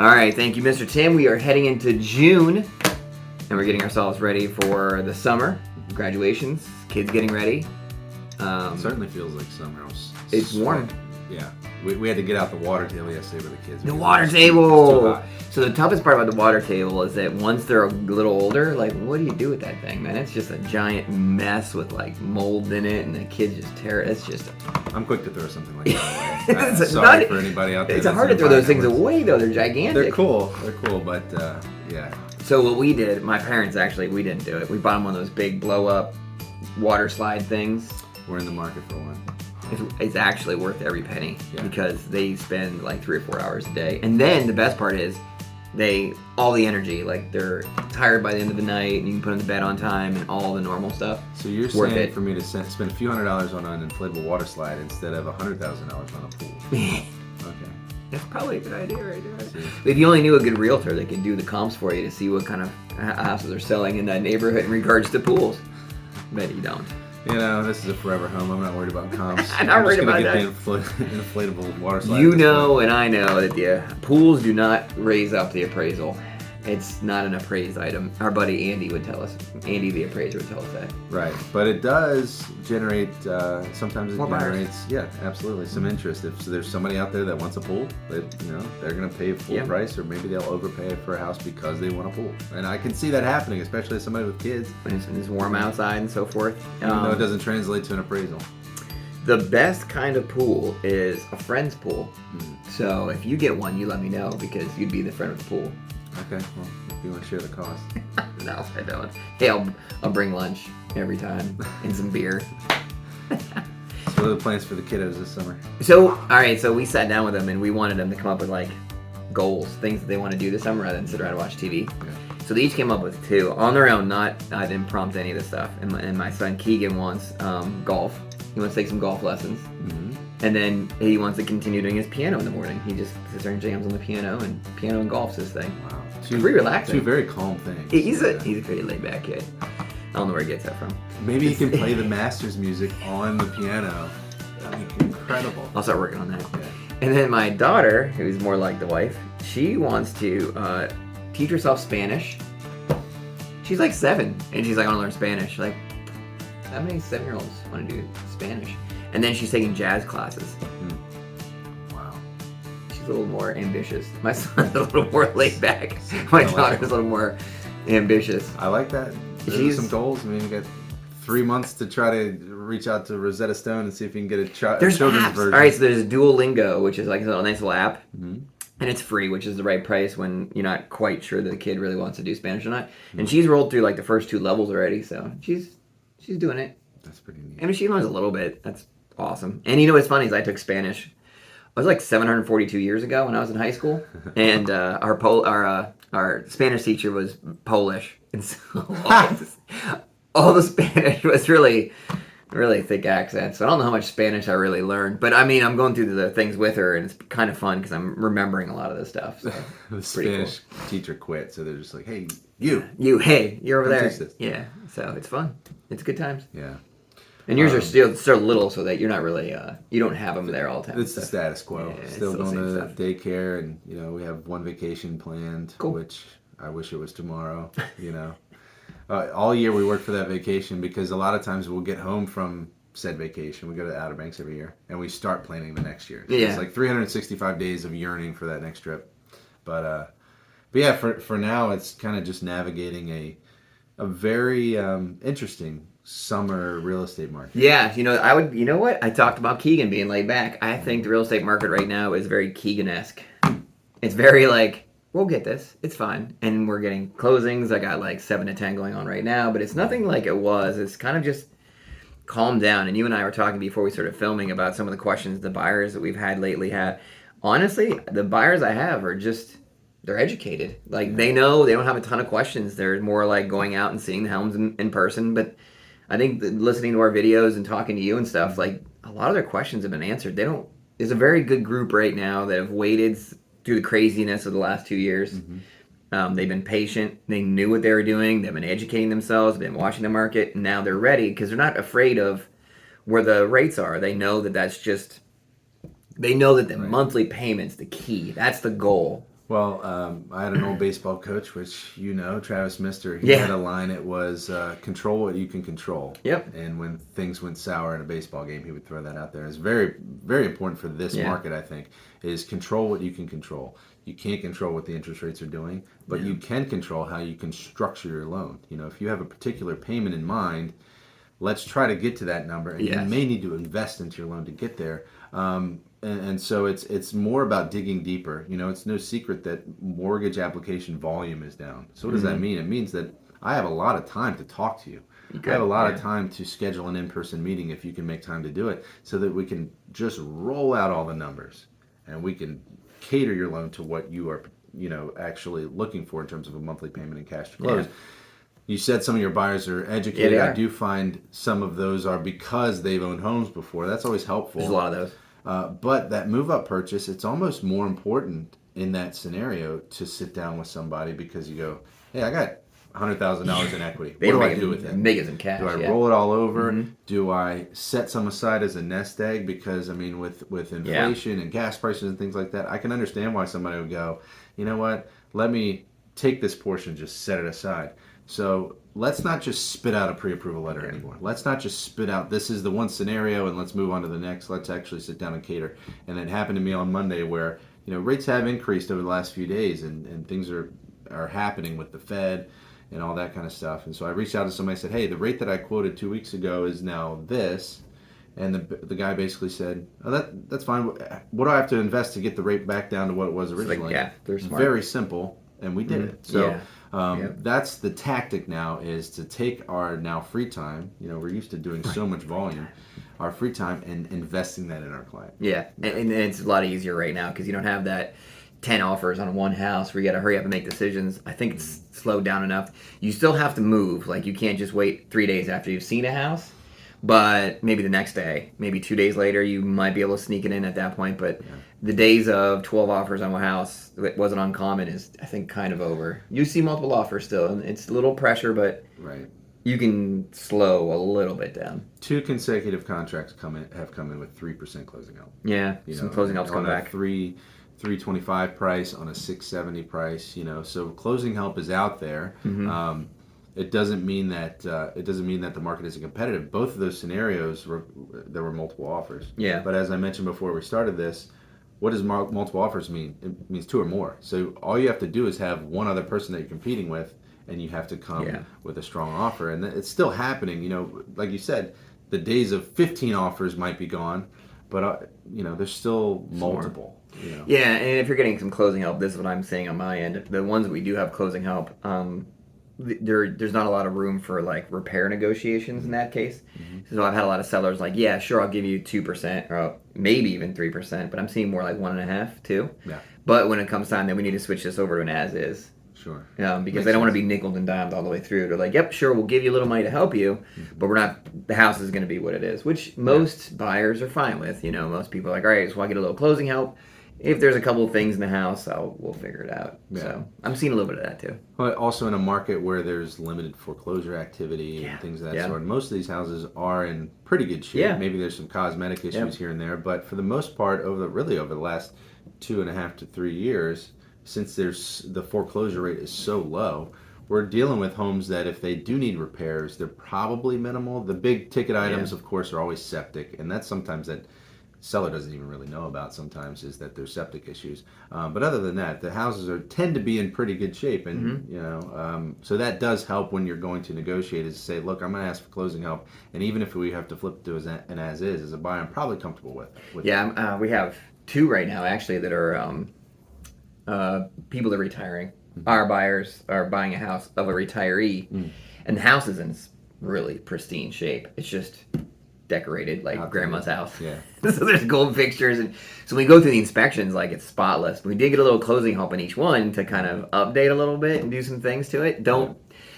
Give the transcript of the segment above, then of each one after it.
All right, thank you, Mr. Tim. We are heading into June, and we're getting ourselves ready for the summer. Graduations, kids getting ready. It certainly feels like summer. It's warm. Yeah. We had to get out the water table yesterday with the kids. The water table! So the toughest part about the water table is that once they're a little older, like, what do you do with that thing, man? It's just a giant mess with, like, mold in it, and the kids just tear it. It's just... I'm quick to throw something like that away. Sorry for anybody out there. It's hard to throw those things away, though. They're gigantic. They're cool, but, yeah. So what we did, my parents actually, we didn't do it. We bought them one of those big blow-up water slide things. We're in the market for one. It's actually worth every penny because they spend like 3 or 4 hours a day. And then the best part is all the energy, like they're tired by the end of the night and you can put them to bed on time and all the normal stuff. So you're saying for me to spend a few $100s on an inflatable water slide instead of $100,000 on a pool. Okay. That's probably a good idea right there. If you only knew a good realtor that could do the comps for you to see what kind of houses are selling in that neighborhood in regards to pools. But you don't. You know, this is a forever home. I'm not worried about comps. I'm not worried about that. I'm just going to get the inflatable water slide. You know and I know that the pools do not raise up the appraisal. It's not an appraised item. Our buddy Andy would tell us. Andy, the appraiser, would tell us that. Right. But it does generate, sometimes it more generates, buyers. Yeah, absolutely, some interest. If there's somebody out there that wants a pool, they're going to pay full price, or maybe they'll overpay for a house because they want a pool. And I can see that happening, especially as somebody with kids. When it's warm outside and so forth. Even though it doesn't translate to an appraisal. The best kind of pool is a friend's pool. So if you get one, you let me know because you'd be the friend of the pool. Okay, well, if you want to share the cost. No, I don't. Hey, I'll bring lunch every time and some beer. So what are the plans for the kiddos this summer? So, all right, so we sat down with them and we wanted them to come up with like goals, things that they want to do this summer rather than sit around and watch TV. Okay. So they each came up with 2 on their own. I didn't prompt any of this stuff. And my son Keegan wants golf. He wants to take some golf lessons. Mm-hmm. And then he wants to continue doing his piano in the morning. He just sits there and jams on the piano and golf's his thing. Wow. Pretty relaxing. 2 very calm things. He's a pretty laid back kid. I don't know where he gets that from. Maybe he can play the Masters music on the piano. That'd be incredible. I'll start working on that. Yeah. And then my daughter, who's more like the wife, she wants to teach herself Spanish. She's like 7, and she's like, I want to learn Spanish. Like, how many 7-year-olds want to do Spanish? And then she's taking jazz classes. Wow. She's a little more ambitious. My son's a little more laid back. My daughter's a little more ambitious. I like that. There's some goals. I mean, you got 3 months to try to reach out to Rosetta Stone and see if you can get a children's version. All right, so there's Duolingo, which is like a nice little app. Mm-hmm. And it's free, which is the right price when you're not quite sure that the kid really wants to do Spanish or not. Mm-hmm. And she's rolled through like the first 2 levels already, so she's doing it. That's pretty neat. I mean, she learns a little bit. That's awesome. And you know what's funny is I took Spanish. I was like 742 years ago when I was in high school, and our Spanish teacher was Polish, and so all the Spanish was really, really thick accents. So I don't know how much Spanish I really learned, but I mean, I'm going through the things with her, and it's kind of fun because I'm remembering a lot of this stuff. So the Spanish teacher quit, so they're just like, "Hey, you're over there." Yeah, so it's fun. It's good times. Yeah. And yours are still little, so that you're not really, you don't have them there all the time. It's the status quo. Yeah, still going to daycare, and we have one vacation planned, which I wish it was tomorrow. All year we work for that vacation because a lot of times we'll get home from said vacation. We go to Outer Banks every year, and we start planning the next year. So it's like 365 days of yearning for that next trip. But yeah, for now it's kind of just navigating a very interesting summer real estate market. Yeah, you know what? I talked about Keegan being laid back. I think the real estate market right now is very Keegan-esque. It's very like, we'll get this. It's fine. And we're getting closings. I got like 7 to 10 going on right now, but it's nothing like it was. It's kind of just calmed down. And you and I were talking before we started filming about some of the questions the buyers that we've had lately had. Honestly, the buyers I have are just, they're educated. Like, they know, they don't have a ton of questions. They're more like going out and seeing the homes in person, but I think listening to our videos and talking to you and stuff, like a lot of their questions have been answered. There's a very good group right now that have waited through the craziness of the last 2 years. Mm-hmm. They've been patient. They knew what they were doing. They've been educating themselves. They've been watching the market. And now they're ready because they're not afraid of where the rates are. They know that the monthly payment's the key. That's the goal. Well, I had an old baseball coach, which Travis Mister. He Yeah. had a line. It was control what you can control. Yep. And when things went sour in a baseball game, he would throw that out there. It's very, very important for this market, I think, is control what you can control. You can't control what the interest rates are doing, but you can control how you can structure your loan. If you have a particular payment in mind, let's try to get to that number, and you may need to invest into your loan to get there. And so it's more about digging deeper. It's no secret that mortgage application volume is down. So what does that mean? It means that I have a lot of time to talk to you. I have a lot of time to schedule an in-person meeting if you can make time to do it, so that we can just roll out all the numbers and we can cater your loan to what you are actually looking for in terms of a monthly payment and cash to close. You said some of your buyers are educated. I do find some of those are because they've owned homes before. That's always helpful. There's a lot of those. But that move-up purchase, it's almost more important in that scenario to sit down with somebody, because you go, hey, I got $100,000 in equity. What do I do with it? Make it in cash. Do I roll it all over? Do I set some aside as a nest egg? Because, with inflation and gas prices and things like that, I can understand why somebody would go, you know what, let me take this portion, just set it aside. So let's not just spit out a pre-approval letter anymore. Let's not just spit out, this is the one scenario and let's move on to the next. Let's actually sit down and cater. And it happened to me on Monday where, rates have increased over the last few days, and things are happening with the Fed and all that kind of stuff. And so I reached out to somebody and said, hey, the rate that I quoted 2 weeks ago is now this. And the guy basically said, oh, that's fine. What do I have to invest to get the rate back down to what it was originally? They're smart. Very simple. And we did it. So that's the tactic now, is to take our now free time. We're used to doing so much volume, our free time, and investing that in our client. Yeah, and it's a lot easier right now because you don't have that 10 offers on one house where you got to hurry up and make decisions. I think it's slowed down enough. You still have to move. Like, you can't just wait 3 days after you've seen a house. But maybe the next day, maybe 2 days later, you might be able to sneak it in at that point. But the days of 12 offers on a house that wasn't uncommon is, I think, kind of over. You see multiple offers still, and it's a little pressure, but you can slow a little bit down. 2 consecutive contracts have come in with 3% closing help. Yeah, some closing helps come back. 325 price on a 670 price. So closing help is out there. It doesn't mean that the market isn't competitive. Both of those scenarios there were multiple offers. Yeah. But as I mentioned before we started this, what does multiple offers mean? It means 2 or more. So all you have to do is have one other person that you're competing with, and you have to come with a strong offer. And it's still happening. Like you said, the days of 15 offers might be gone, but there's still multiple. Yeah, and if you're getting some closing help, this is what I'm saying on my end. The ones that we do have closing help, there's not a lot of room for like repair negotiations in that case. So I've had a lot of sellers like, yeah, sure, I'll give you 2% or maybe even 3%, but I'm seeing more like 1.5%, 2%. Yeah. But when it comes time that we need to switch this over to an as is. Sure. Because they don't want to be nickeled and dimed all the way through. They're like, yep, sure, we'll give you a little money to help you, but the house is going to be what it is, which most buyers are fine with. Most people are like, all right, so I get a little closing help. If there's a couple of things in the house, we'll figure it out. Yeah. So I'm seeing a little bit of that too. But also in a market where there's limited foreclosure activity and things of that sort. Most of these houses are in pretty good shape. Yeah. Maybe there's some cosmetic issues here and there, but for the most part, over the last 2.5 to 3 years, since the foreclosure rate is so low, we're dealing with homes that if they do need repairs, they're probably minimal. The big ticket items, of course, are always septic, and that's sometimes that seller doesn't even really know about sometimes, is that there's septic issues. But other than that, the houses tend to be in pretty good shape. And, so that does help when you're going to negotiate, is to say, look, I'm going to ask for closing help. And even if we have to flip it to an as-is, as a buyer, I'm probably comfortable with that. We have 2 right now, actually, that are people that are retiring. Our buyers are buying a house of a retiree, and the house is in really pristine shape. It's just decorated like grandma's house. Yeah. So there's gold fixtures, and so when we go through the inspections, like, it's spotless. But we did get a little closing help in each one to kind of update a little bit and do some things to it.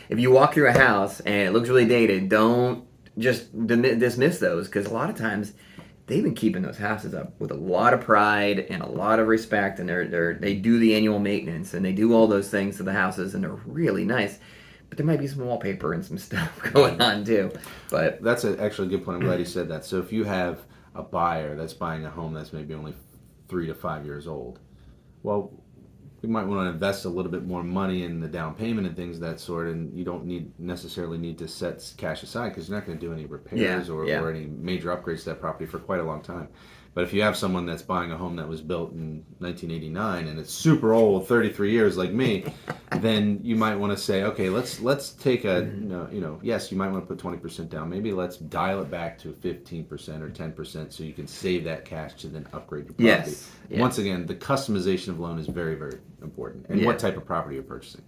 If you walk through a house and it looks really dated, don't just dismiss those, because a lot of times they've been keeping those houses up with a lot of pride and a lot of respect, and they do the annual maintenance and they do all those things to the houses, and they're really nice. But there might be some wallpaper and some stuff going on too. But that's actually a good point. I'm glad you said that. So if you have a buyer that's buying a home that's maybe only 3 to 5 years old, well, you might want to invest a little bit more money in the down payment and things of that sort, and you don't necessarily need to set cash aside because you're not going to do any repairs or any major upgrades to that property for quite a long time. But if you have someone that's buying a home that was built in 1989 and it's super old, 33 years like me, then you might want to say, okay, let's take a, yes, you might want to put 20% down. Maybe let's dial it back to 15% or 10% so you can save that cash to then upgrade your property. Yes. Yeah. Once again, the customization of loan is very, very important. And what type of property you're purchasing.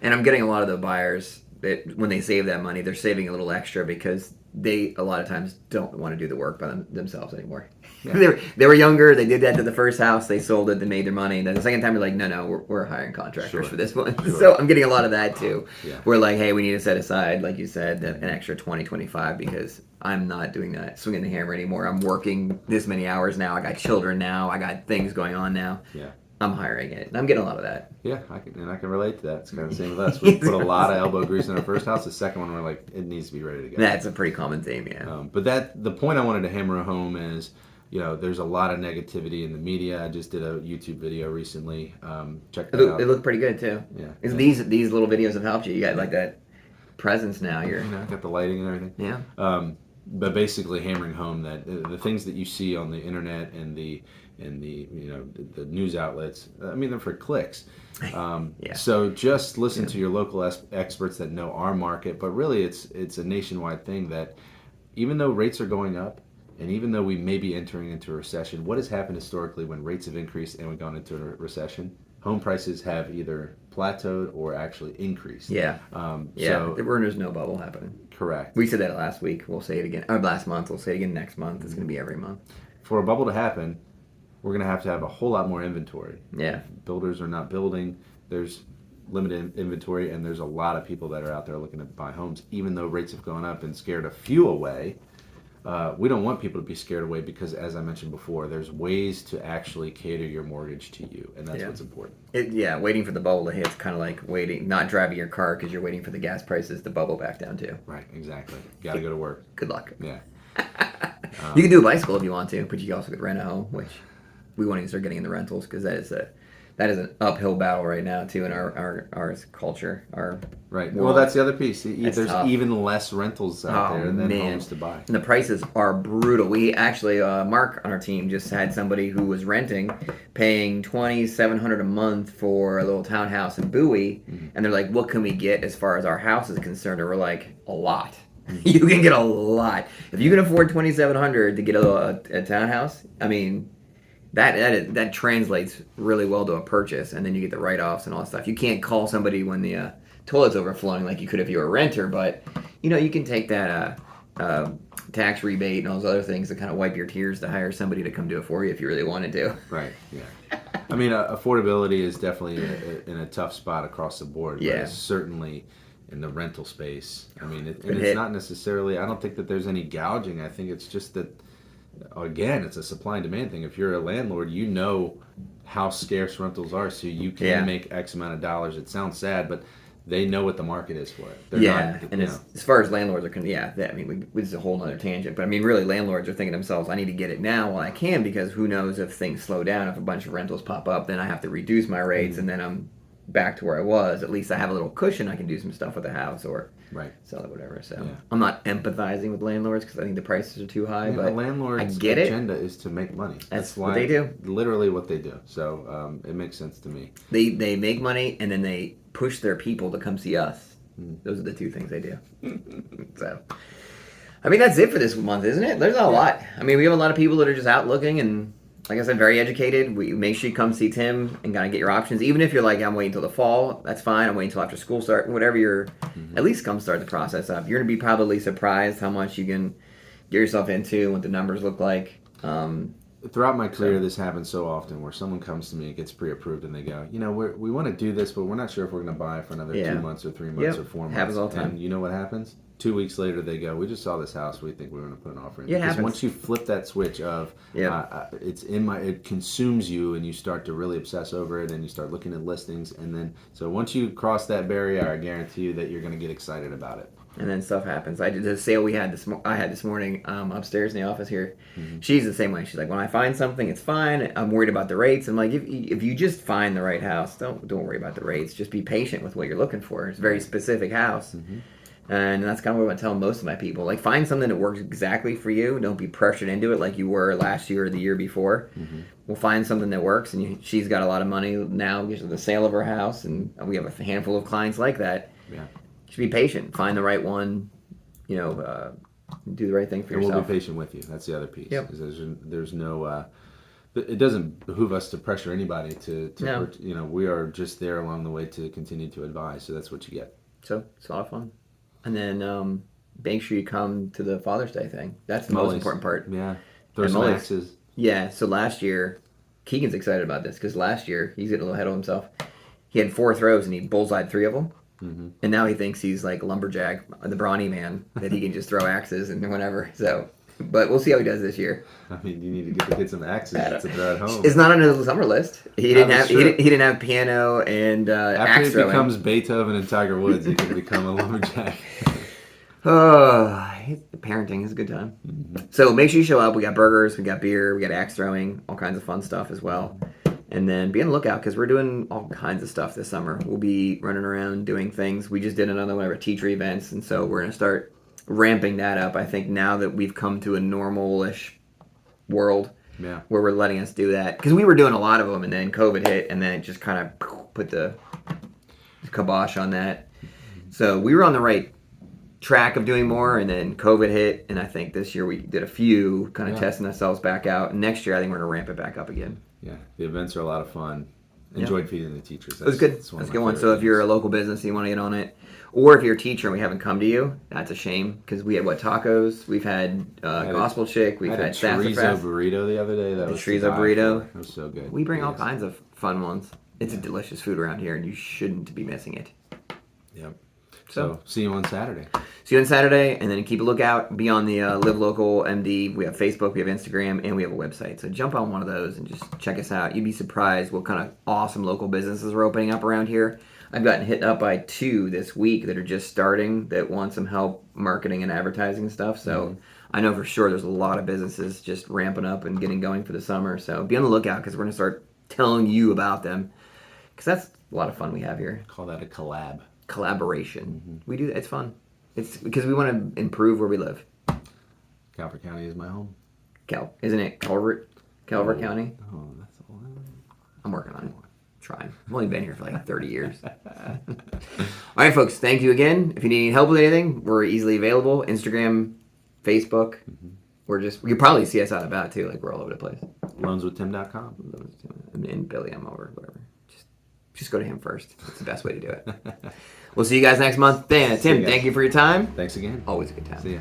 And I'm getting a lot of the buyers that when they save that money, they're saving a little extra because they a lot of times don't want to do the work by themselves anymore. Yeah. They were younger. They did that to the first house. They sold it. They made their money. And then the second time, they're like, no, we're hiring contractors for this one. Sure. So I'm getting a lot of that too. Yeah. We're like, hey, we need to set aside, like you said, an extra 20, 25 because I'm not doing that, swinging the hammer anymore. I'm working this many hours now. I got children now. I got things going on now. Yeah. I'm hiring it. And I'm getting a lot of that. Yeah, I can relate to that. It's kind of the same with us. We put a lot of elbow grease in our first house. The second one, we're like, it needs to be ready to go. That's a pretty common theme, yeah. But the point I wanted to hammer home is, there's a lot of negativity in the media. I just did a YouTube video recently. Check that out. They look pretty good too. Yeah. These little videos have helped you. You got like that presence now. I got the lighting and everything. Yeah. But basically hammering home that the things that you see on the internet and the news outlets, I mean, they're for clicks. So just listen to your local experts that know our market. But really, it's a nationwide thing that even though rates are going up, and even though we may be entering into a recession, what has happened historically when rates have increased and we've gone into a recession? Home prices have either plateaued or actually increased. Yeah. So there's no bubble happening. Correct. We said that last week. We'll say it again. Or last month. We'll say it again next month. It's going to be every month. For a bubble to happen, we're going to have a whole lot more inventory. Yeah. Builders are not building. There's limited inventory, and there's a lot of people that are out there looking to buy homes. Even though rates have gone up and scared a few away, we don't want people to be scared away because, as I mentioned before, there's ways to actually cater your mortgage to you, and that's what's important. Waiting for the bubble to hit is kind of like not driving your car because you're waiting for the gas prices to bubble back down too. Right, exactly. Got to go to work. Good luck. Yeah. You can do a bicycle if you want to, but you also could rent a home, which we want to start getting in the rentals because that is an uphill battle right now too in our culture. Right. Well, that's the other piece. There's tough. Even less rentals out there than homes to buy. And the prices are brutal. We actually, Mark on our team just had somebody who was renting, paying $2,700 a month for a little townhouse in Bowie, and they're like, "What can we get as far as our house is concerned?" And we're like, "A lot." You can get a lot if you can afford $2,700 to get a townhouse. I mean. That translates really well to a purchase, and then you get the write-offs and all that stuff. You can't call somebody when the toilet's overflowing like you could if you were a renter, but you can take that tax rebate and all those other things to kind of wipe your tears to hire somebody to come do it for you if you really wanted to. Right. Yeah. I mean, affordability is definitely in a tough spot across the board. Yeah. But it's certainly in the rental space. I mean, it's not necessarily. I don't think that there's any gouging. I think it's just that. Again, it's a supply and demand thing. If you're a landlord, you know how scarce rentals are, so you can make X amount of dollars. It sounds sad, but they know what the market is for it. As far as landlords are concerned, I mean, this is a whole other tangent, but I mean, really, landlords are thinking to themselves, I need to get it now while I can, because who knows if things slow down, if a bunch of rentals pop up, then I have to reduce my rates, and then I'm back to where I was. At least I have a little cushion. I can do some stuff with the house or sell it, whatever. So I'm not empathizing with landlords because I think the prices are too high. But a landlord's agenda is to make money. That's why what they do. Literally what they do. So it makes sense to me. They make money and then they push their people to come see us. Those are the two things they do. So, I mean, that's it for this month, isn't it? There's not a lot. I mean, we have a lot of people that are just out looking and, like I said, very educated. We make sure you come see Tim and kind of get your options. Even if you're like, I'm waiting until the fall, that's fine. I'm waiting until after school start. Whatever you're, at least come start the process up. You're going to be probably surprised how much you can get yourself into and what the numbers look like. Throughout my career, this happens so often where someone comes to me and gets pre-approved and they go, we want to do this, but we're not sure if we're going to buy for another 2 months or 3 months or 4 months. Happens all the time. And you know what happens? 2 weeks later, they go, we just saw this house. We think we're going to put an offer in. Yeah, because once you flip that switch of, it consumes you and you start to really obsess over it and you start looking at listings. And then, so once you cross that barrier, I guarantee you that you're going to get excited about it. And then stuff happens. I did the sale I had this morning upstairs in the office here. Mm-hmm. She's the same way. She's like, when I find something, it's fine. I'm worried about the rates. I'm like, if you just find the right house, don't worry about the rates. Just be patient with what you're looking for. It's a very specific house. Mm-hmm. And that's kind of what I tell most of my people. Like, find something that works exactly for you. Don't be pressured into it like you were last year or the year before. Mm-hmm. We'll find something that works. And she's got a lot of money now because of the sale of her house. And we have a handful of clients like that. Yeah. Just be patient. Find the right one. Do the right thing for yourself. And we'll be patient with you. That's the other piece. Yep. There's no. It doesn't behoove us to pressure anybody to no. We are just there along the way to continue to advise. So that's what you get. So it's a lot of fun. And then make sure you come to the Father's Day thing. That's the most important part. Yeah. Throw some axes. Yeah. So last year, Keegan's excited about this because last year he's getting a little ahead of himself. He had 4 throws and he bullseyed 3 of them. Mm-hmm. And now he thinks he's like a lumberjack, the brawny man, that he can just throw axes and whatever. So, but we'll see how he does this year. I mean, you need to get the kids some axes to throw at home. It's not on the summer list. He didn't have piano and after axe he throwing. Becomes Beethoven and Tiger Woods, he can become a lumberjack. Parenting is a good time. Mm-hmm. So make sure you show up. We got burgers, we got beer, we got axe throwing, all kinds of fun stuff as well. And then be on the lookout because we're doing all kinds of stuff this summer. We'll be running around doing things. We just did another one of our teacher events, and so we're going to start ramping that up. I think now that we've come to a normal-ish world where we're letting us do that. Because we were doing a lot of them, and then COVID hit, and then it just kind of put the kibosh on that. So we were on the right track of doing more, and then COVID hit, and I think this year we did a few kind of testing ourselves back out. And next year I think we're going to ramp it back up again. Yeah, the events are a lot of fun. Enjoyed feeding the teachers. It was good. That's a good one. So if you're a local business and you want to get on it, or if you're a teacher and we haven't come to you, that's a shame because we had tacos, we've had Gospel Chick, we've had chorizo burrito the other day. That was chorizo burrito. It was so good. We bring all kinds of fun ones. It's a delicious food around here, and you shouldn't be missing it. Yep. So see you on Saturday. See you on Saturday, and then keep a lookout. Be on the Live Local MD. We have Facebook, we have Instagram, and we have a website. So jump on one of those and just check us out. You'd be surprised what kind of awesome local businesses are opening up around here. I've gotten hit up by 2 this week that are just starting that want some help marketing and advertising stuff. So I know for sure there's a lot of businesses just ramping up and getting going for the summer. So be on the lookout because we're going to start telling you about them because that's a lot of fun we have here. Call that a collaboration. Mm-hmm. We do. It's fun. It's because we want to improve where we live. Calvert County is my home. Isn't it Calvert County? Oh, that's all. I'm working on it. Trying. I've only been here for like 30 years. All right, folks. Thank you again. If you need any help with anything, we're easily available. Instagram, Facebook. Mm-hmm. You can probably see us out and about too. Like we're all over the place. Loanswithtim.com. And Billy, I'm over. Whatever. Just go to him first. That's the best way to do it. We'll see you guys next month. Tim, thank you for your time. Thanks again. Always a good time. See ya.